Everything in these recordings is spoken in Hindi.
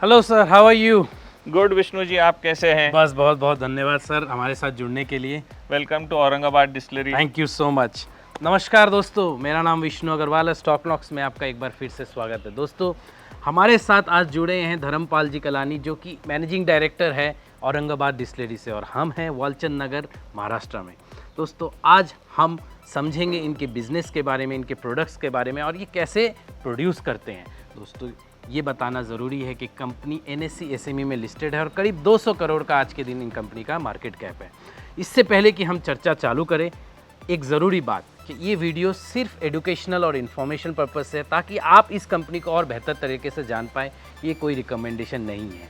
Hello sir, how are you? Good Vishnu ji, आप कैसे हैं? बस बहुत बहुत धन्यवाद सर हमारे साथ जुड़ने के लिए। Welcome to Aurangabad distillery. Thank you so much. नमस्कार दोस्तों, मेरा नाम विष्णु अग्रवाल है। स्टॉक लॉक्स में आपका एक बार फिर से स्वागत है। दोस्तों, हमारे साथ आज जुड़े हैं धर्मपाल जी कलानी, जो कि मैनेजिंग डायरेक्टर है औरंगाबाद डिस्टिलरी से, और हम हैं वालचंद नगर, महाराष्ट्र में। दोस्तों, आज हम समझेंगे इनके बिजनेस के बारे में, इनके प्रोडक्ट्स के बारे में, और ये कैसे प्रोड्यूस करते हैं। दोस्तों, ये बताना ज़रूरी है कि कंपनी NSE SME में लिस्टेड है और करीब 200 करोड़ का आज के दिन इन कंपनी का मार्केट कैप है। इससे पहले कि हम चर्चा चालू करें, एक ज़रूरी बात कि ये वीडियो सिर्फ एजुकेशनल और इन्फॉर्मेशन पर्पस से है, ताकि आप इस कंपनी को और बेहतर तरीके से जान पाएँ। ये कोई रिकमेंडेशन नहीं है।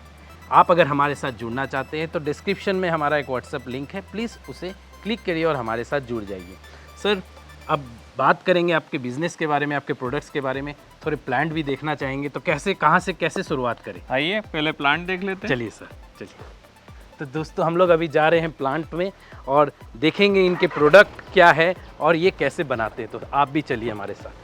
आप अगर हमारे साथ जुड़ना चाहते हैं तो डिस्क्रिप्शन में हमारा एक व्हाट्सएप लिंक है, प्लीज़ उसे क्लिक करिए और हमारे साथ जुड़ जाइए। सर, अब बात करेंगे आपके बिज़नेस के बारे में, आपके प्रोडक्ट्स के बारे में, थोड़े प्लांट भी देखना चाहेंगे। तो कहाँ से कैसे शुरुआत करें? आइए पहले प्लांट देख लेते हैं। चलिए सर, चलिए। तो दोस्तों, हम लोग अभी जा रहे हैं प्लांट में और देखेंगे इनके प्रोडक्ट क्या है और ये कैसे बनाते हैं। तो आप भी चलिए हमारे साथ।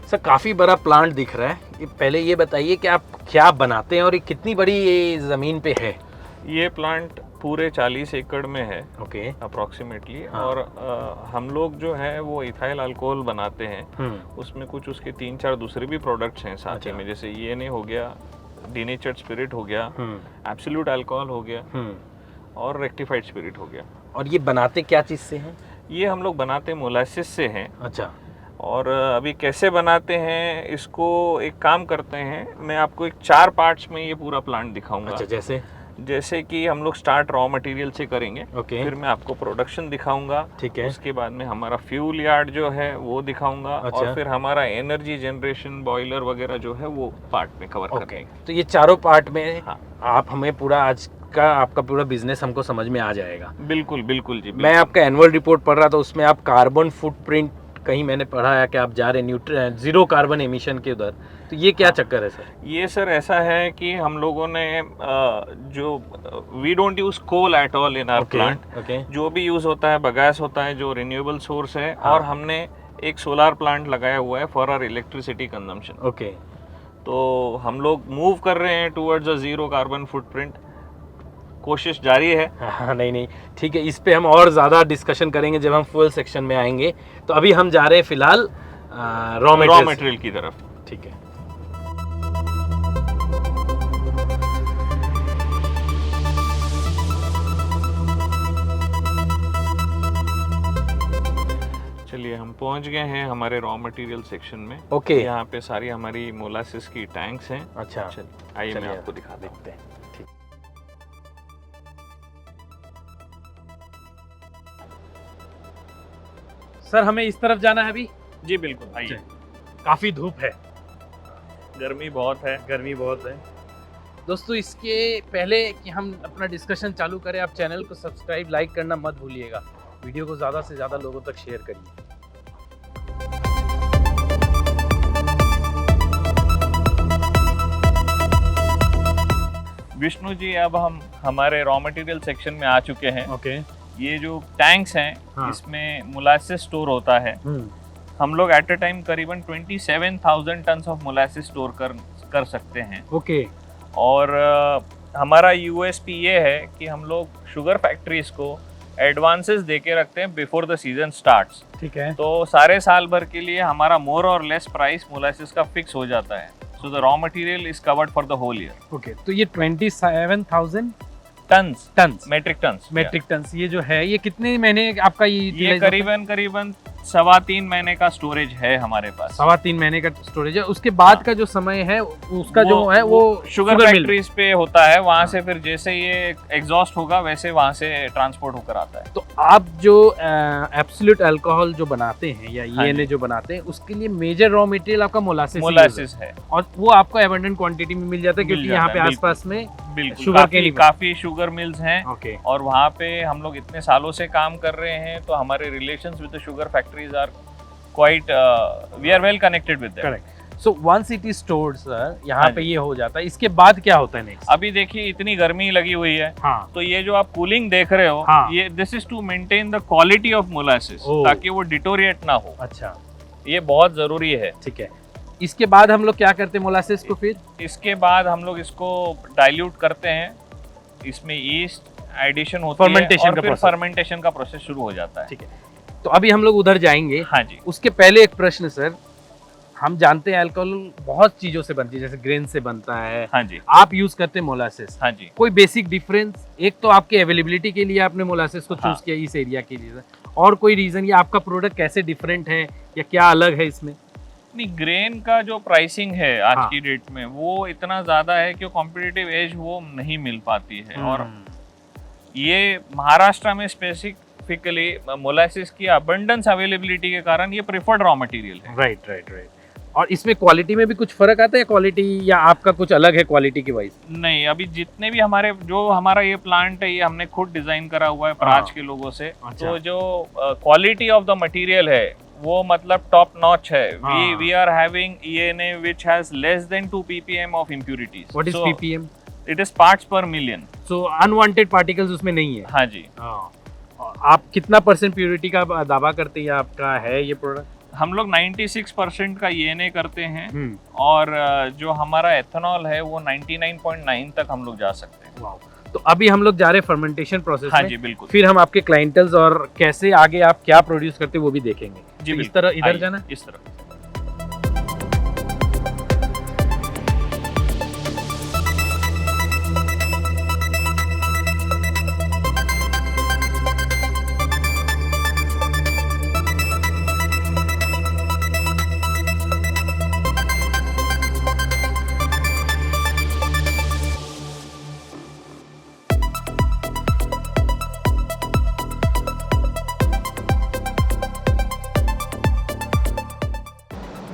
सर, काफ़ी बड़ा प्लांट दिख रहा है। ये पहले ये बताइए कि आप क्या बनाते हैं और ये कितनी बड़ी ये ज़मीन पे है? ये प्लांट पूरे 40 एकड़ में है ओके। अप्रोक्सीमेटली। हाँ। और हम लोग जो है वो इथाइल अल्कोहल बनाते हैं। उसमें कुछ उसके 3-4 दूसरे भी प्रोडक्ट्स हैं साथ ही अच्छा। में, जैसे ये नहीं हो गया, डिनेचर्ड स्पिरिट हो गया, एब्सोल्यूट अल्कोहल हो गया और रेक्टिफाइड स्पिरिट हो गया। और ये बनाते क्या चीज़ से हैं? ये हम लोग बनाते मोलासिस से हैं। अच्छा। और अभी कैसे बनाते हैं इसको, एक काम करते हैं, मैं आपको एक 4 पार्ट्स में ये पूरा प्लांट दिखाऊंगा। अच्छा, जैसे कि हम लोग स्टार्ट रॉ मटेरियल से करेंगे। ओके। फिर मैं आपको प्रोडक्शन दिखाऊंगा। ठीक है। उसके बाद में हमारा फ्यूल यार्ड जो है वो दिखाऊंगा। अच्छा। और फिर हमारा एनर्जी जनरेशन, बॉयलर वगैरह जो है वो पार्ट में कवर करेंगे। तो ये चारों पार्ट में हाँ। आप हमें पूरा आज का आपका पूरा बिजनेस हमको समझ में आ जाएगा। बिल्कुल बिल्कुल जी, बिल्कुल। मैं आपका एनुअल रिपोर्ट पढ़ रहा था, उसमें आप कार्बन फुटप्रिंट, कहीं मैंने पढ़ा है कि आप जा रहे हैं जीरो कार्बन एमिशन के उधर। तो ये क्या चक्कर है सर? ये सर ऐसा है कि हम लोगों ने जो we don't use coal at all in our plant. Okay. जो भी यूज होता है बगास होता है, जो रिन्यूएबल सोर्स है। हाँ। और हमने एक सोलार प्लांट लगाया हुआ है for our electricity consumption. Okay. तो हम लोग मूव कर रहे हैं towards a zero carbon footprint. कोशिश जारी है। हाँ, नहीं, ठीक है। इस पे हम और ज़्यादा डिस्कशन करेंगे जब हम फुल सेक्शन में आएंगे। तो अभी हम जा रहे हैं फिलहाल रॉ मटेरियल की तरफ। ठीक है। चलिए, हम पहुंच गए हैं हमारे रॉ मटेरियल सेक्शन में। ओके। यहाँ पे सारी हमारी मोलासिस की टैंक्स हैं। अच्छा, आइए मैं चलिए आपको दिखा देता हैं। ठीक। सर, हमें इस तरफ जाना है अभी? हूँ। जी बिल्कुल, आइए। काफ़ी धूप है, गर्मी बहुत है। गर्मी बहुत है। दोस्तों, इसके पहले कि हम अपना डिस्कशन चालू करें, आप चैनल को सब्सक्राइब, लाइक करना मत भूलिएगा। वीडियो को ज़्यादा से ज़्यादा लोगों तक शेयर करिए। विष्णु जी, अब हम हमारे रॉ मटेरियल सेक्शन में आ चुके हैं। ओके। ये जो टैंक्स हैं, हाँ। इसमें मोलासिस स्टोर होता है। हम लोग एट अ टाइम करीबन 27,000 टन ऑफ मोलासिस स्टोर कर सकते हैं। ओके। और हमारा यूएसपी ये है कि हम लोग शुगर फैक्ट्रीज को एडवांसेस दे के रखते हैं बिफोर द सीजन स्टार्ट्स। ठीक है। तो सारे साल भर के लिए हमारा मोर और लेस प्राइस मोलासिस का फिक्स हो जाता है। So the raw material is covered for the whole year. Okay. तो ये 27,000 tons, tons, metric tons. Metric tons, ये जो है, ये कितने महीने आपका ये करीबन 3.25 महीने का स्टोरेज है हमारे पास। 3.25 महीने का स्टोरेज है। उसके बाद का जो समय है उसका जो है वो शुगर फैक्ट्रीज पे होता है, वहाँ से फिर जैसे ये एग्जॉस्ट होगा वैसे वहाँ से ट्रांसपोर्ट होकर आता है। तो आप जो एब्सोल्यूट अल्कोहल जो बनाते हैं या हाँ ईएनए जो बनाते हैं उसके लिए मेजर रॉ मटेरियल आपका मोलासिस है, और वो आपको एबंडेंट क्वांटिटी में मिल जाता है क्योंकि यहाँ पे आसपास में बिल्कुल शुगर काफी शुगर मिल्स हैं। ओके। और वहाँ पे हम लोग इतने सालों से काम कर रहे हैं, तो हमारे relations with the sugar factories are quite, we are well connected with them. Correct. So once it is stored sir, यहाँ पे ये हो जाता है, इसके बाद क्या होता है नेक्स्ट? अभी देखिए इतनी गर्मी लगी हुई है, हाँ। तो ये जो आप कूलिंग देख रहे हो, हाँ। ये this is to maintain the quality of molasses, ताकि वो डिटोरिएट ना हो। अच्छा, ये बहुत जरूरी है। ठीक है। इसके बाद हम लोग क्या करते हैं मोलासिस को? फिर इसके बाद हम लोग इसको डाइल्यूट करते हैं, इसमें ईस्ट एडिशन होती है और फिर फर्मेंटेशन का प्रोसेस शुरू हो जाता है। ठीक है, तो अभी हम लोग उधर जाएंगे। हाँ जी। उसके पहले एक प्रश्न सर, हम जानते हैं अल्कोहल बहुत चीजों से बनती है, जैसे ग्रेन से बनता है। हाँ जी। आप यूज करते हैं मोलासिस। हाँ जी। कोई बेसिक डिफरेंस? एक तो आपके अवेलेबिलिटी के लिए आपने मोलासिस को चूज किया इस एरिया के लिए, और कोई रीजन, या आपका प्रोडक्ट कैसे डिफरेंट है या क्या अलग है इसमें? नहीं, ग्रेन का जो प्राइसिंग है आज की डेट में वो इतना ज्यादा है कि कॉम्पिटिटिव एज वो नहीं मिल पाती है। और ये महाराष्ट्र में स्पेसिफिकली मोलासिस की अबंडेंस अवेलेबिलिटी के कारण ये प्रेफर्ड रॉ मटेरियल है। Right right right. और इसमें क्वालिटी में भी कुछ फर्क आता है क्वालिटी, या आपका कुछ अलग है क्वालिटी की वाइज? नहीं, अभी जितने भी हमारा ये प्लांट है, ये हमने खुद डिजाइन करा हुआ है प्राज के लोगों से। अच्छा। तो जो क्वालिटी ऑफ द मटेरियल है वो मतलब टॉप नॉच है। We are having ENA which has less than 2 ppm of impurities. What is ppm? It is parts per million. So unwanted particles उसमें नहीं है? हाँ जी। आप कितना % प्योरिटी का दावा करते हैं आपका है ये प्रोडक्ट? हम लोग 96% का ENA करते हैं, और जो हमारा एथेनॉल है वो 99.9 तक हम लोग जा सकते हैं। वाओ। तो अभी हम लोग जा रहे हैं फर्मेंटेशन प्रोसेस में। हाँ जी, बिल्कुल। फिर हम आपके क्लाइंटल्स और कैसे आगे आप क्या प्रोड्यूस करते हैं वो भी देखेंगे जी। तो इस तरह इधर जाना, इस तरह।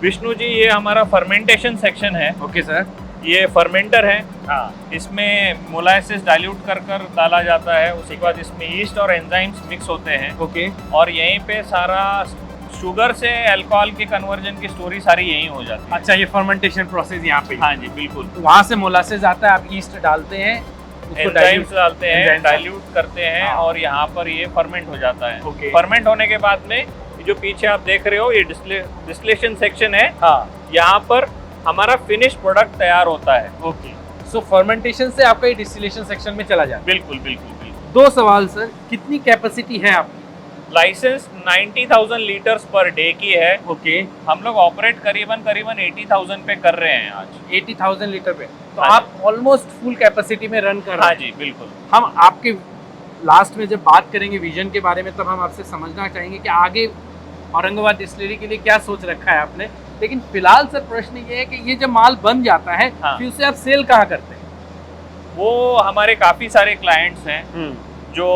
विष्णु जी, ये हमारा फर्मेंटेशन सेक्शन है। Okay sir. ये फर्मेंटर है। हाँ। इसमें मोलासिस डाइल्यूट कर डाला जाता है, उसके बाद इसमें ईस्ट और एंजाइम्स मिक्स होते हैं। ओके। और यहीं पे सारा शुगर से अल्कोहल के कन्वर्जन की स्टोरी सारी यहीं हो जाती है। अच्छा, ये फर्मेंटेशन प्रोसेस यहाँ पे? हाँ जी, बिल्कुल। तो वहाँ से मोलासिस आता है, आप ईस्ट डालते हैं, एंजाइम्स डालते हैं, डाइल्यूट करते हैं, और यहाँ पर ये फर्मेंट हो जाता है। फर्मेंट होने के बाद में जो पीछे आप देख रहे हो ये डिस्टिलेशन सेक्शन है। हाँ। यहाँ पर हमारा फिनिश प्रोडक्ट तैयार होता है। ओके। सो फर्मेंटेशन से आपका ये डिस्टिलेशन सेक्शन में चला जाता है? बिल्कुल बिल्कुल बिल्कुल। 2 सवाल सर, कितनी कैपेसिटी है आपकी? लाइसेंस 90,000 लीटर्स पर डे की है। ओके। हम लोग ऑपरेट करीबन 80,000 पे कर रहे हैं आज। 80,000 लीटर पे? तो आप ऑलमोस्ट फुल कैपेसिटी में रन कर रहे हैं? हाँ जी, बिल्कुल। हम आपके लास्ट में जब बात करेंगे विजन के बारे में, तब हम आपसे समझना चाहेंगे कि आगे औरंगाबाद डिस्टिलरी के लिए क्या सोच रखा है आपने। लेकिन फिलहाल सर प्रश्न ये है कि ये जब माल बन जाता है, हाँ। फिर उसे आप सेल कहाँ करते हैं? वो हमारे काफ़ी सारे क्लाइंट्स हैं, जो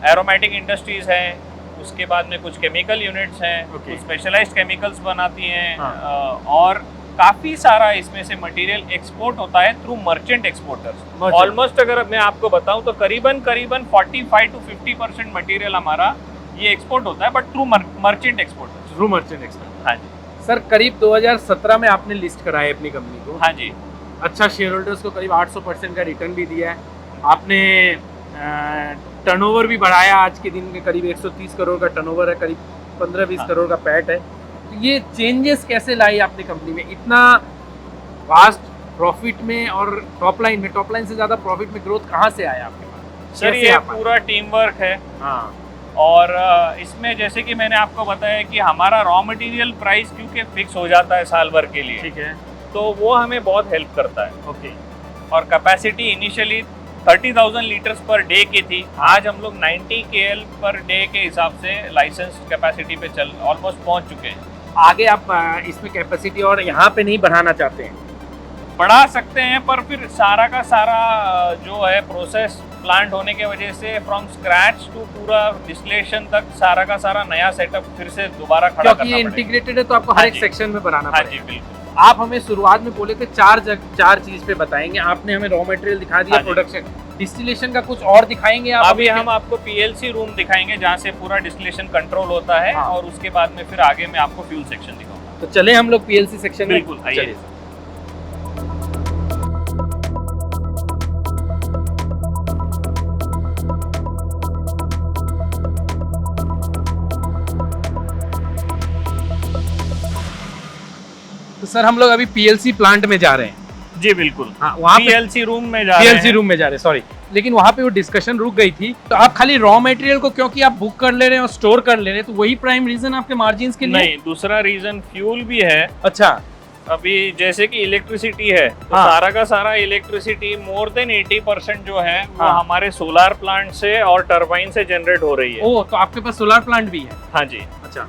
एरोमेटिक इंडस्ट्रीज हैं, उसके बाद में कुछ केमिकल यूनिट्स हैं, कुछ स्पेशलाइज्ड केमिकल्स बनाती हैं। हाँ। और काफ़ी सारा इसमें से मटेरियल एक्सपोर्ट होता है थ्रू मर्चेंट एक्सपोर्टर्स। ऑलमोस्ट अगर मैं आपको बताऊं तो करीबन 45 to 50% मटेरियल हमारा ये एक्सपोर्ट होता है, but through merchant exporters. Through merchant export. हाँ जी सर। करीब 2017 में आपने लिस्ट कराया अपनी कंपनी को। हाँ जी। अच्छा, शेयर होल्डर्स को करीब 800% का रिटर्न भी दिया है आपने। टर्नओवर भी बढ़ाया, आज के दिन में करीब 130 करोड़ का टर्नओवर है, करीब 15-20 करोड़ का पैट है। तो ये चेंजेस कैसे लाई आपने कंपनी में, इतना वास्ट प्रॉफिट में और टॉप लाइन से ज़्यादा प्रॉफिट में ग्रोथ कहाँ से आया आपके पास? सर, ये पूरा टीम वर्क है। हाँ। और इसमें जैसे कि मैंने आपको बताया कि हमारा रॉ मटेरियल प्राइस क्योंकि फिक्स हो जाता है साल भर के लिए, ठीक है, तो वो हमें बहुत हेल्प करता है। ओके। और capacity initially 30,000 litres per day की थी, आज हम लोग 90 KL पर डे के हिसाब से लाइसेंस कैपेसिटी पे ऑलमोस्ट पहुंच चुके हैं। आगे आप इसमें कैपेसिटी और यहाँ पे नहीं बढ़ाना चाहते हैं? बढ़ा सकते हैं, पर फिर सारा का सारा जो है प्रोसेस प्लांट होने की वजह से फ्रॉम स्क्रैच टू पूरा डिस्टिलेशन तक सारा का सारा नया सेटअप फिर से दोबारा खड़ा करना क्योंकि ये पड़ेगा। इंटीग्रेटेड है तो आपको हर एक सेक्शन में बनाना हाँ पड़ेगा। जी बिल्कुल। आप हमें शुरुआत में बोले थे चार चीज पे बताएंगे, आपने हमें रॉ मटेरियल दिखा दिया, हाँ जी। प्रोडक्शन, डिस्टिलेशन का कुछ और दिखाएंगे आप? अभी हम आपको PLC रूम दिखाएंगे जहाँ से पूरा डिस्टिलेशन कंट्रोल होता है, हाँ। और उसके बाद में फिर आगे मैं आपको फ्यूल सेक्शन दिखाऊंगा। तो चले हम लोग PLC सेक्शन में। बिल्कुल, आइए। चलिए। तो सर हम लोग अभी PLC प्लांट में जा रहे हैं। जी बिल्कुल। हाँ, वहाँ पे PLC रूम में जा रहे PLC हैं। रूम में जा रहे हैं, सॉरी। लेकिन वहाँ पे वो डिस्कशन रुक गई थी, तो आप खाली रॉ मटेरियल को क्योंकि आप बुक कर ले रहे हैं और स्टोर कर ले रहे हैं, तो वही प्राइम रीजन आपके मार्जिन्स के लिए? नहीं, दूसरा रीजन फ्यूल भी है। अच्छा। अभी जैसे कि इलेक्ट्रिसिटी है, तो हाँ। सारा का सारा इलेक्ट्रिसिटी मोर देन 80% जो है वो हाँ। हमारे सोलार प्लांट से और टरबाइन से जनरेट हो रही है। ओ, तो आपके पास सोलर प्लांट भी है? हाँ जी। अच्छा।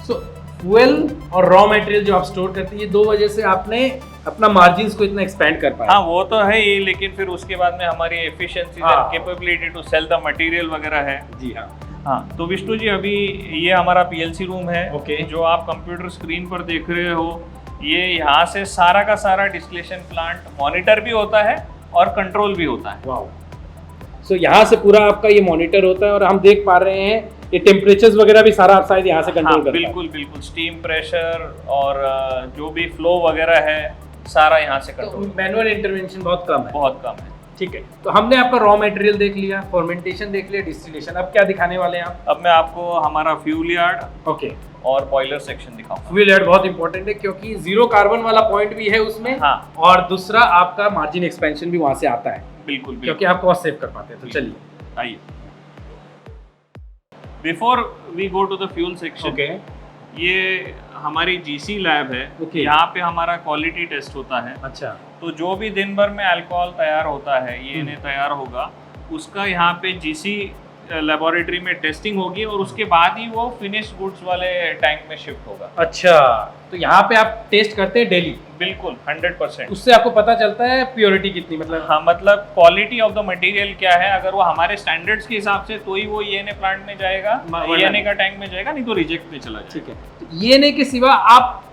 सो फ्यूल और रॉ मटेरियल जो आप स्टोर करते हैं, ये दो वजह से आपने अपना मार्जिन्स को इतना एक्सपेंड कर पाया। हाँ वो तो है ही, लेकिन फिर उसके बाद में हमारी एफिशिएंसी हाँ। And capability to sell the material वगैरह है। जी हाँ। हाँ, तो विष्णु जी अभी ये हमारा PLC रूम है। ओके। जो आप कंप्यूटर स्क्रीन पर देख रहे हो, ये यहाँ से सारा का सारा डिस्टिलेशन प्लांट मॉनिटर भी होता है और कंट्रोल भी होता है। वाओ। सो यहाँ से पूरा आपका ये मॉनिटर होता है और हम देख पा रहे हैं ये टेम्परेचर्स वगैरह भी सारा आप शायद यहाँ से कंट्रोल हाँ, करते हैं। बिल्कुल बिल्कुल। स्टीम प्रेशर और जो भी फ्लो वगैरह है सारा यहाँ से तो कंट्रोल मैनुअल इंटरवेंशन बहुत कम है। बहुत कम है। ठीक है, तो हमने आपका रॉ मटेरियल देख लिया, फॉर्मेंटेशन देख लिया, डिस्टिलेशन, अब क्या दिखाने वाले हैं आप? अब मैं आपको हमारा फ्यूल यार्ड ओके। और बॉयलर सेक्शन दिखाऊंगा। फ्यूल यार्ड बहुत इंपॉर्टेंट है क्योंकि जीरो कार्बन वाला पॉइंट भी है उसमें। हाँ। और दूसरा आपका मार्जिन एक्सपेंशन भी वहां से आता है, बिल्कुल क्योंकि बिल्कुल। आप कॉस्ट सेव कर पाते हैं। तो चलिए आइए, before we go to the fuel section, okay. ये हमारी GC लैब है। Okay. यहाँ पे हमारा क्वालिटी टेस्ट होता है। अच्छा। तो जो भी दिन भर में अल्कोहल तैयार होता है, ये इन्हें तैयार होगा, उसका यहाँ पे GC लेबोरेटरी में टेस्टिंग होगी और उसके बाद ही वो फिनिश्ड गुड्स वाले टैंक में शिफ्ट होगा। अच्छा, तो यहाँ पे आप टेस्ट करते हैं डेली? बिल्कुल 100%। उससे आपको पता चलता है प्योरिटी कितनी, मतलब? हाँ, मतलब क्वालिटी ऑफ द मटेरियल क्या है। अगर वो हमारे स्टैंडर्ड्स के हिसाब से तो ही वो ENA प्लांट में जाएगा, ENA का टैंक में जाएगा, नहीं तो रिजेक्ट में चला जाएगा। ठीक है। तो ENA के सिवा आप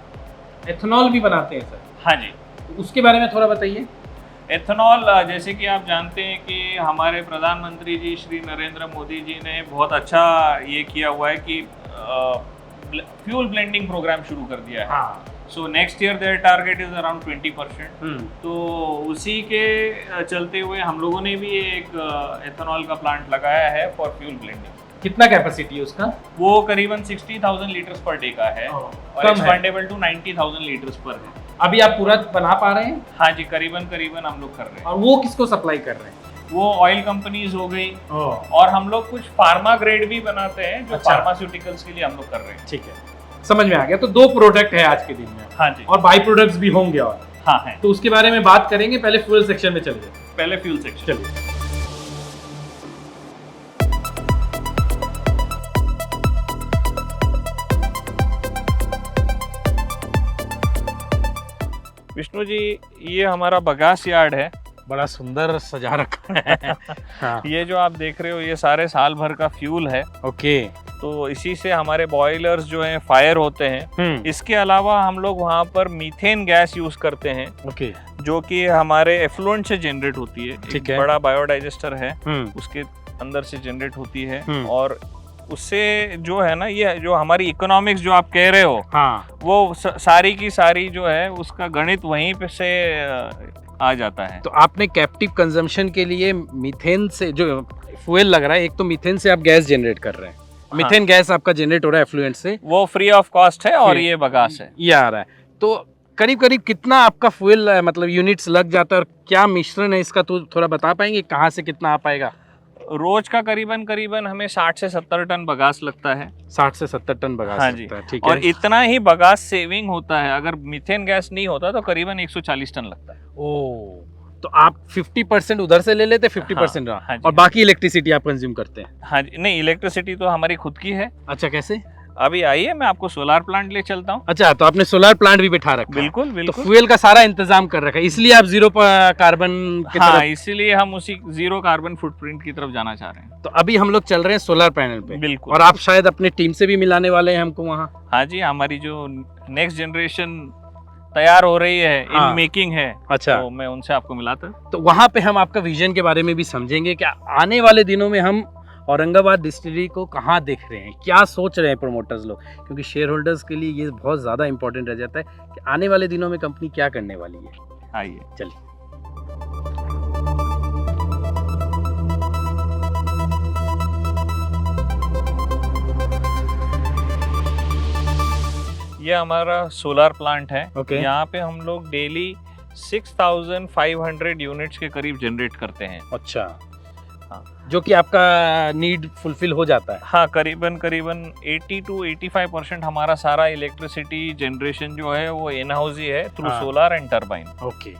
एथेनॉल भी बनाते हैं सर? हाँ जी। उसके बारे में थोड़ा बताइए। एथेनॉल, जैसे कि आप जानते हैं कि हमारे प्रधानमंत्री जी श्री नरेंद्र मोदी जी ने बहुत अच्छा ये किया हुआ है कि फ्यूल ब्लेंडिंग प्रोग्राम शुरू कर दिया है। हाँ। So next year their target is around 20%। तो उसी के चलते हुए हम लोगों ने भी एक एथेनॉल का प्लांट लगाया है फॉर फ्यूल ब्लेंडिंग। कितना कैपेसिटी है उसका? वो करीबन 60,000 लीटर्स पर डे का है और कम है। एक्सपेंडेबल टू 90,000 लीटर्स पर है। अभी आप पूरा बना पा रहे हैं? हाँ जी, करीबन हम लोग कर रहे हैं। और वो किसको सप्लाई कर रहे हैं? वो ऑयल कंपनीज हो गई, और हम लोग कुछ फार्मा ग्रेड भी बनाते हैं जो अच्छा। फार्मास्यूटिकल्स के लिए हम लोग कर रहे हैं। ठीक है, समझ में आ गया। तो दो प्रोडक्ट है आज के दिन में। हाँ जी। और बाई प्रोडक्ट्स भी होंगे और? हाँ है। तो उसके बारे में बात करेंगे, पहले फ्यूल सेक्शन में चलिए। पहले फ्यूल सेक्शन। चलिए। विष्णु जी, ये हमारा बगास यार्ड है। बड़ा सुंदर सजा रखा है। हाँ। ये जो आप देख रहे हो, ये सारे साल भर का फ्यूल है। ओके। तो इसी से हमारे बॉयलर्स जो हैं फायर होते हैं। इसके अलावा हम लोग वहाँ पर मीथेन गैस यूज करते हैं। ओके। जो कि हमारे एफ्लुएंट से जनरेट होती है। ठीक एक है। बड़ा बायोडाइजेस्टर है, उसके अंदर से जनरेट होती है। और उससे जो है ना, ये जो हमारी इकोनॉमिक्स जो आप कह रहे हो, हाँ, वो सारी की सारी जो है उसका गणित वहीं पे से आ जाता है। तो आपने कैप्टिव कंजम्पशन के लिए मीथेन से जो फ्यूल लग रहा है, एक तो मीथेन से आप गैस जनरेट कर रहे हैं। हाँ। मीथेन गैस आपका जनरेट हो रहा है एफ्लुएंट से, वो फ्री ऑफ कॉस्ट है और ये बगास है। ये आ रहा है। तो करीब करीब कितना आपका फ्यूल मतलब यूनिट्स लग जाता है और क्या मिश्रण है इसका, तो थोड़ा बता पाएंगे कहाँ से कितना आ पाएगा? रोज का करीबन हमें 60 से 70 टन बगास लगता है। 60 से 70 टन बगास हाँ जी। लगता है। ठीक है। और इतना ही बगास सेविंग होता है। अगर मीथेन गैस नहीं होता तो करीबन 140 टन लगता है। ओ, तो आप 50% उधर से ले लेते, 50% हाँ, हाँ जी, और बाकी इलेक्ट्रिसिटी आप कंज्यूम करते हैं? हाँ जी, नहीं इलेक्ट्रिसिटी तो हमारी खुद की है। अच्छा, कैसे? अभी आइए मैं आपको सोलार प्लांट ले चलता हूँ। अच्छा, तो आपने सोलर प्लांट भी बिठा रखा है। बिल्कुल तो बिल्कुल। फ्यूल का सारा इंतजाम कर रखा है, इसलिए आप जीरो कार्बन की हाँ, तरफ। इसीलिए हम उसी जीरो कार्बन फुटप्रिंट की तरफ जाना चाह रहे हैं। तो अभी हम लोग चल रहे हैं सोलर पैनल पे। बिल्कुल। और आप शायद अपने टीम से भी मिलाने वाले हैं हमको वहाँ। हाँ जी, हमारी जो नेक्स्ट जनरेशन तैयार हो रही है, हाँ। इन मेकिंग है, अच्छा। तो मैं उनसे आपको मिलाता हूँ। तो वहाँ पे हम आपका विजन के बारे में भी समझेंगे कि आने वाले दिनों में हम औरंगाबाद डिस्टिलरी को कहाँ देख रहे हैं, क्या सोच रहे हैं प्रमोटर्स लोग, क्योंकि शेयर होल्डर्स के लिए ये बहुत ज़्यादा इंपॉर्टेंट रह जाता है कि आने वाले दिनों में कंपनी क्या करने वाली है। आइए चलिए। ये हमारा सोलार प्लांट है। Okay. यहाँ पे हम लोग डेली 6500 यूनिट्स के करीब जनरेट करते हैं। अच्छा। हाँ। जो कि आपका नीड फुलफिल हो जाता है। हाँ, करीबन 80 to 85% हमारा सारा इलेक्ट्रिसिटी जनरेशन जो है वो इन हाउस ही है, थ्रू हाँ। Solar and turbine. ओके।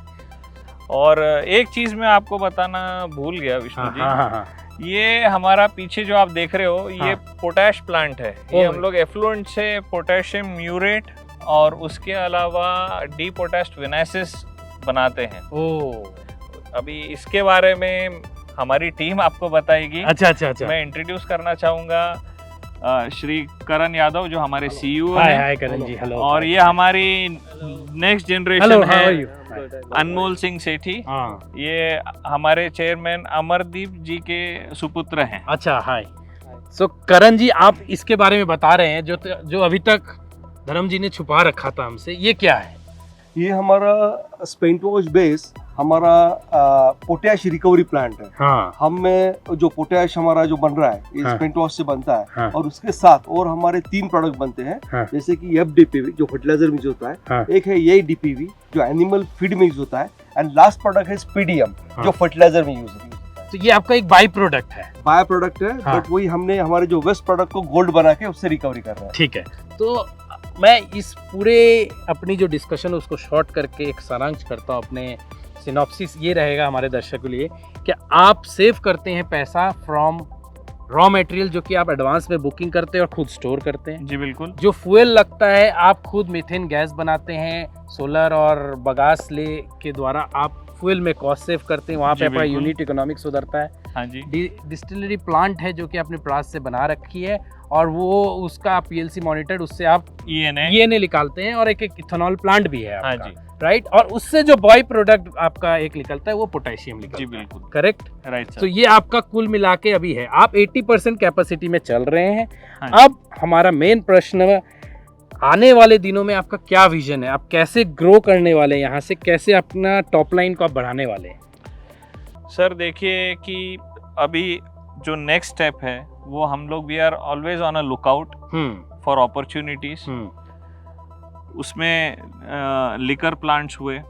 और एक चीज मैं आपको बताना भूल गया विष्णु जी। हाँ हाँ हाँ। ये हमारा पीछे जो आप देख रहे हो, ये हाँ। पोटैश प्लांट है। ये ओह। हम लोग एफ्लुएंट से पोटेशियम म्यूरेट और उसके अलावा डी पोटैश विनाइसिस बनाते हैं। ओ। अभी इसके बारे में हमारी टीम आपको बताएगी। अच्छा अच्छा अच्छा। मैं इंट्रोड्यूस करना चाहूंगा श्री करण यादव, जो हमारे सीईओ हाय हैं। हाय करण जी, हेलो। और ये हमारी नेक्स्ट जनरेशन हेलो, है, हाउ आर यू? अनमोल सिंह सेठी। हाँ। ये हमारे चेयरमैन अमरदीप जी के सुपुत्र हैं। अच्छा, हाय। सो करण जी, आप इसके बारे में बता रहे हैं जो अभी तक धर्म जी ने छुपा रखा था हमसे, ये क्या है? ये हमारा स्पेंट वॉश बेस हमारा पोटैश रिकवरी प्लांट है। हाँ। हम में जो पोटैश हमारा जो बन रहा है ये हाँ। स्पेंट वॉश से बनता है। हाँ। और उसके साथ और हमारे 3 प्रोडक्ट बनते हैं। हाँ। जैसे कि FDPV जो फर्टिलाइजर में यूज होता है। हाँ। एक है ये DPV जो एनिमल फीड में यूज होता है। एंड लास्ट प्रोडक्ट है PDM हाँ। जो फर्टिलाइजर में यूज होता है। तो ये आपका एक बाई प्रोडक्ट है। बायो प्रोडक्ट है। हाँ। बट वही हमने हमारे जो वेस्ट प्रोडक्ट को गोल्ड बना के उससे रिकवरी कर रहे हैं। ठीक है। तो मैं इस पूरे अपनी जो डिस्कशन है उसको शॉर्ट करके एक सारांश करता हूँ। अपने सिनॉप्सिस ये रहेगा हमारे दर्शकों के लिए कि आप सेव करते हैं पैसा फ्रॉम रॉ मटेरियल, जो कि आप एडवांस में बुकिंग करते हैं और खुद स्टोर करते हैं। जी बिल्कुल। जो फ्यूल लगता है आप खुद मीथेन गैस बनाते हैं, सोलर और बगास ले के द्वारा आप फ्यूल में कॉस्ट सेव करते हैं, वहाँ जी पे आपका बिल्कुल। यूनिट इकोनॉमिक्स सुधरता है। हाँ जी। डिस्टिलरी प्लांट है जो कि आपने प्रास से बना रखी है और वो उसका PLC मॉनिटर्ड, उससे आप ENA निकालते हैं और एक इथेनॉल प्लांट भी है हाँ आपका, जी। राइट। और उससे जो बाई प्रोडक्ट आपका एक निकलता है वो पोटेशियम निकलता जी है। बिल्कुल। करेक्ट। राइट तो सर। ये आपका कुल मिला के अभी है, आप 80% कैपेसिटी में चल रहे हैं। हाँ जी। अब हमारा मेन प्रश्न, आने वाले दिनों में आपका क्या विजन है, आप कैसे ग्रो करने वाले हैं, यहाँ से कैसे अपना टॉप लाइन को आप बढ़ाने वाले हैं? सर देखिए कि अभी जो नेक्स्ट स्टेप है वो हम लोग we are always on a lookout for opportunities. उसमें लिकर प्लांट्स हुए,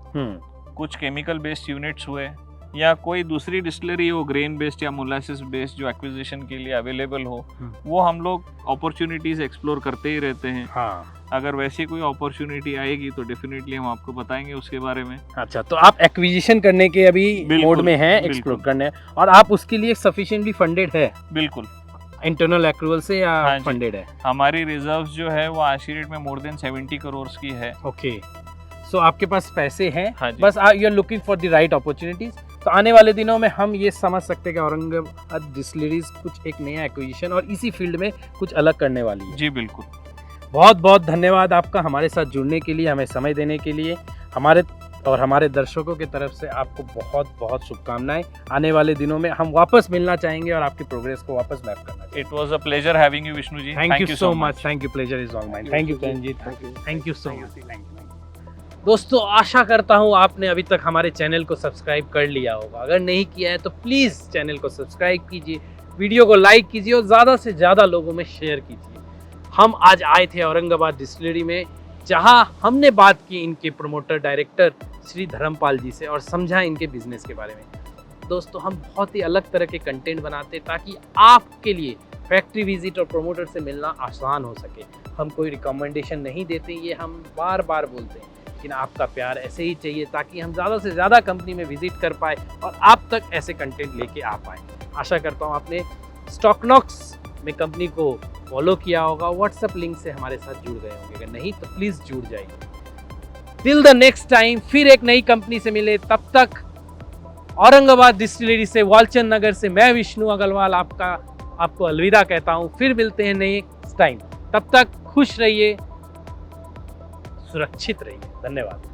कुछ केमिकल बेस्ड यूनिट्स हुए, या कोई दूसरी डिस्टिलरी हो ग्रेन बेस्ड या मोलासिस बेस्ड जो एक्विजिशन के लिए अवेलेबल हो, वो हम लोग अपॉर्चुनिटीज एक्सप्लोर करते ही रहते हैं। हाँ। अगर वैसी कोई अपॉर्चुनिटी आएगी तो डेफिनेटली हम आपको बताएंगे उसके बारे में। अच्छा, तो आप एक्विजिशन करने के अभी मोड में हैं, एक्सप्लोर करने, और आप उसके लिए सफिशिएंटली फंडेड है? बिल्कुल। इंटरनल एक्रूवल से या हाँ जी। फंडेड है? हमारी रिजर्व्स जो है वो आज की डेट में मोर देन 70 करोड़ की है। ओके। सो आपके पास पैसे हैं। हाँ जी। बस you are looking for the right opportunities. तो आने वाले दिनों में हम ये समझ सकते हैं कि औरंगाबाद डिस्टिलरीज कुछ एक नया एक्विजिशन और इसी फील्ड में कुछ अलग करने वाली है। जी बिल्कुल। बहुत बहुत धन्यवाद आपका हमारे साथ जुड़ने के लिए, हमें समय देने के लिए। हमारे दर्शकों की तरफ से आपको बहुत बहुत शुभकामनाएं। आने वाले दिनों में हम वापस मिलना चाहेंगे और आपकी प्रोग्रेस को वापस मैप करना चाहेंगे। It was a pleasure having you Vishnu ji. Thank you so much. Thank you, pleasure is all mine. Thank you Karan ji, thank you so much. दोस्तों, आशा करता हूँ आपने अभी तक हमारे चैनल को सब्सक्राइब कर लिया होगा। अगर नहीं किया है तो प्लीज़ चैनल को सब्सक्राइब कीजिए, वीडियो को लाइक कीजिए और ज़्यादा से ज़्यादा लोगों में शेयर कीजिए। हम आज आए थे औरंगाबाद डिस्टिलरी में, जहां हमने बात की इनके प्रमोटर डायरेक्टर श्री धर्मपाल जी से और समझा इनके बिजनेस के बारे में। दोस्तों, हम बहुत ही अलग तरह के कंटेंट बनाते ताकि आपके लिए फैक्ट्री विजिट और प्रमोटर से मिलना आसान हो सके। हम कोई रिकमेंडेशन नहीं देते, ये हम बार बार बोलते हैं लेकिन आपका प्यार ऐसे ही चाहिए ताकि हम ज़्यादा से ज़्यादा कंपनी में विजिट कर पाए और आप तक ऐसे कंटेंट लेके आ पाए। आशा करता हूँ आपने स्टॉकनॉक्स में कंपनी को फॉलो किया होगा, व्हाट्सएप लिंक से हमारे साथ जुड़ गए होंगे, अगर नहीं तो प्लीज़ जुड़ जाइए। टिल द नेक्स्ट टाइम फिर एक नई कंपनी से मिले, तब तक औरंगाबाद डिस्टिलरी से, वालचंद नगर से मैं विष्णु अग्रवाल आपको अलविदा कहता हूँ। फिर मिलते हैं नेक्स्ट टाइम, तब तक खुश रहिए, सुरक्षित रहिए। धन्यवाद।